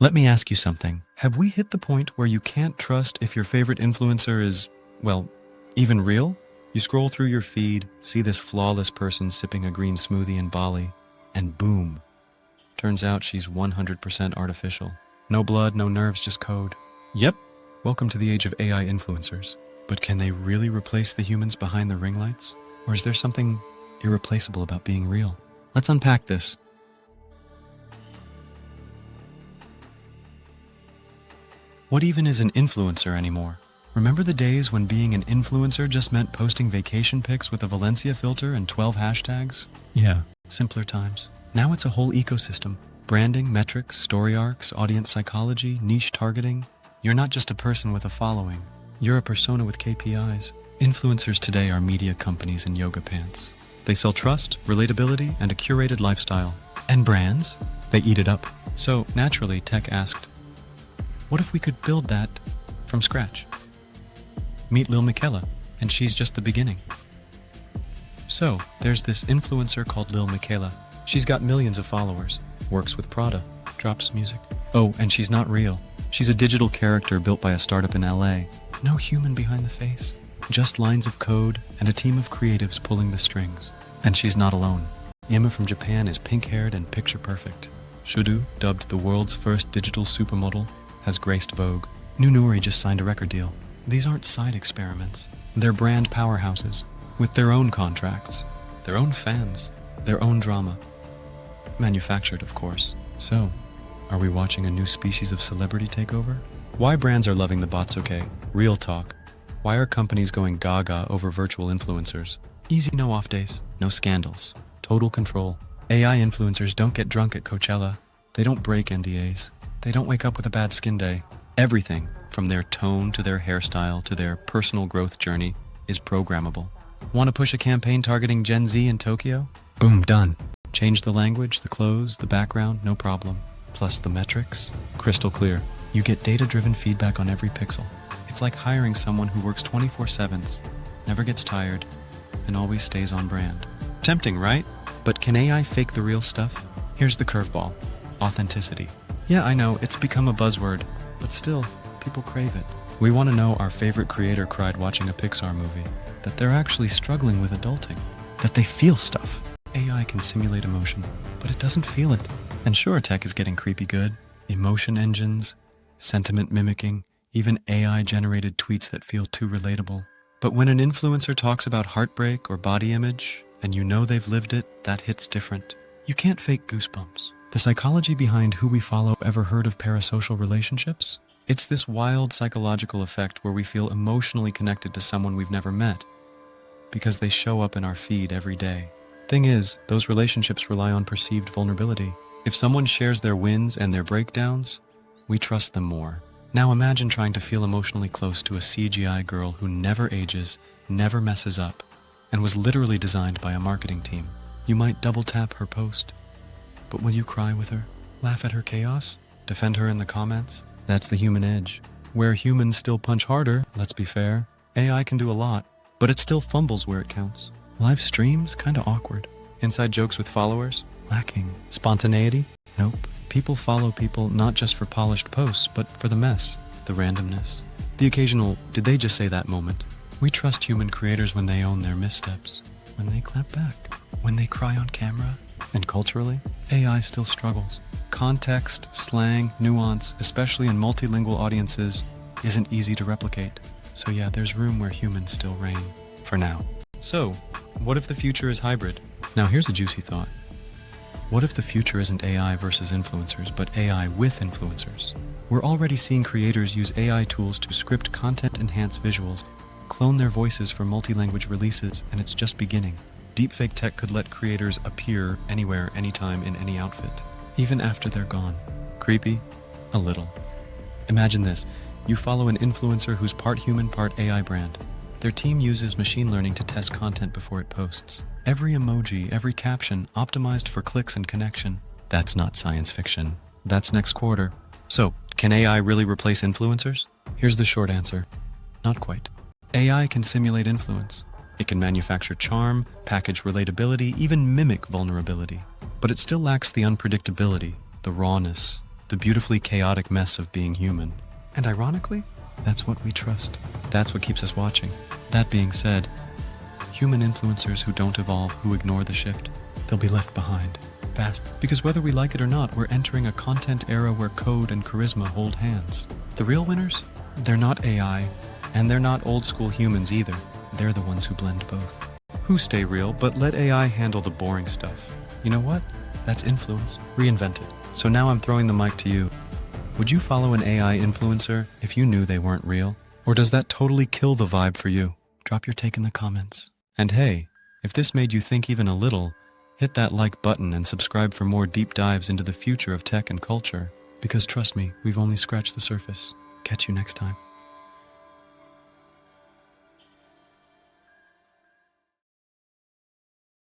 Let me ask you something. Have we hit the point where you can't trust if your favorite influencer is, well, even real? You scroll through your feed, see this flawless person sipping a green smoothie in Bali, and boom. Turns out she's 100% artificial. No blood, no nerves, just code. Yep. Welcome to the age of AI influencers. But can they really replace the humans behind the ring lights? Or is there something irreplaceable about being real? Let's unpack this. What even is an influencer anymore? Remember the days when being an influencer just meant posting vacation pics with a Valencia filter and 12 hashtags? Yeah. Simpler times. Now it's a whole ecosystem. Branding, metrics, story arcs, audience psychology, niche targeting. You're not just a person with a following. You're a persona with KPIs. Influencers today are media companies in yoga pants. They sell trust, relatability, and a curated lifestyle. And brands? They eat it up. So, naturally, tech asked, what if we could build that from scratch? Meet Lil Miquela, and she's just the beginning. So, there's this influencer called Lil Miquela. She's got millions of followers, works with Prada, drops music. Oh, and she's not real. She's a digital character built by a startup in LA. No human behind the face. Just lines of code and a team of creatives pulling the strings. And she's not alone. Imma from Japan is pink-haired and picture-perfect. Shudu, dubbed the world's first digital supermodel, has graced Vogue. Nunuri just signed a record deal. These aren't side experiments. They're brand powerhouses, with their own contracts, their own fans, their own drama. Manufactured, of course. So, are we watching a new species of celebrity takeover? Why brands are loving the bots, okay? Real talk. Why are companies going gaga over virtual influencers? Easy no off days, no scandals, total control. AI influencers don't get drunk at Coachella. They don't break NDAs. They don't wake up with a bad skin day. Everything, from their tone to their hairstyle to their personal growth journey, is programmable. Want to push a campaign targeting Gen Z in Tokyo? Boom, done. Change the language, the clothes, the background, no problem. Plus the metrics, crystal clear. You get data-driven feedback on every pixel. It's like hiring someone who works 24/7, never gets tired, and always stays on brand. Tempting, right? But can AI fake the real stuff? Here's the curveball. Authenticity. Yeah, I know, it's become a buzzword, but still, people crave it. We want to know our favorite creator cried watching a Pixar movie, that they're actually struggling with adulting, that they feel stuff. AI can simulate emotion, but it doesn't feel it. And sure, tech is getting creepy good. Emotion engines, sentiment mimicking, even AI-generated tweets that feel too relatable. But when an influencer talks about heartbreak or body image, and you know they've lived it, that hits different. You can't fake goosebumps. The psychology behind who we follow. Ever heard of parasocial relationships? It's this wild psychological effect where we feel emotionally connected to someone we've never met because they show up in our feed every day. Thing is, those relationships rely on perceived vulnerability. If someone shares their wins and their breakdowns, we trust them more. Now imagine trying to feel emotionally close to a CGI girl who never ages, never messes up, and was literally designed by a marketing team. You might double tap her post. But will you cry with her? Laugh at her chaos? Defend her in the comments? That's the human edge. Where humans still punch harder, let's be fair, AI can do a lot, but it still fumbles where it counts. Live streams? Kinda awkward. Inside jokes with followers? Lacking. Spontaneity? Nope. People follow people not just for polished posts, but for the mess, the randomness, the occasional, did they just say that moment? We trust human creators when they own their missteps, when they clap back, when they cry on camera. And culturally, AI still struggles. Context, slang, nuance, especially in multilingual audiences, isn't easy to replicate. So yeah, there's room where humans still reign, for now. So, what if the future is hybrid? Now here's a juicy thought. What if the future isn't AI versus influencers, but AI with influencers? We're already seeing creators use AI tools to script content-enhanced visuals, clone their voices for multi-language releases, and it's just beginning. Deepfake tech could let creators appear anywhere, anytime, in any outfit, even after they're gone. Creepy? A little. Imagine this. You follow an influencer who's part human, part AI brand. Their team uses machine learning to test content before it posts. Every emoji, every caption, optimized for clicks and connection. That's not science fiction. That's next quarter. So, can AI really replace influencers? Here's the short answer. Not quite. AI can simulate influence. It can manufacture charm, package relatability, even mimic vulnerability. But it still lacks the unpredictability, the rawness, the beautifully chaotic mess of being human. And ironically, that's what we trust. That's what keeps us watching. That being said, human influencers who don't evolve, who ignore the shift, they'll be left behind. Fast. Because whether we like it or not, we're entering a content era where code and charisma hold hands. The real winners? They're not AI, and they're not old school humans either. They're the ones who blend both. Who stay real, but let AI handle the boring stuff. You know what? That's influence. Reinvented. So now I'm throwing the mic to you. Would you follow an AI influencer if you knew they weren't real? Or does that totally kill the vibe for you? Drop your take in the comments. And hey, if this made you think even a little, hit that like button and subscribe for more deep dives into the future of tech and culture. Because trust me, we've only scratched the surface. Catch you next time.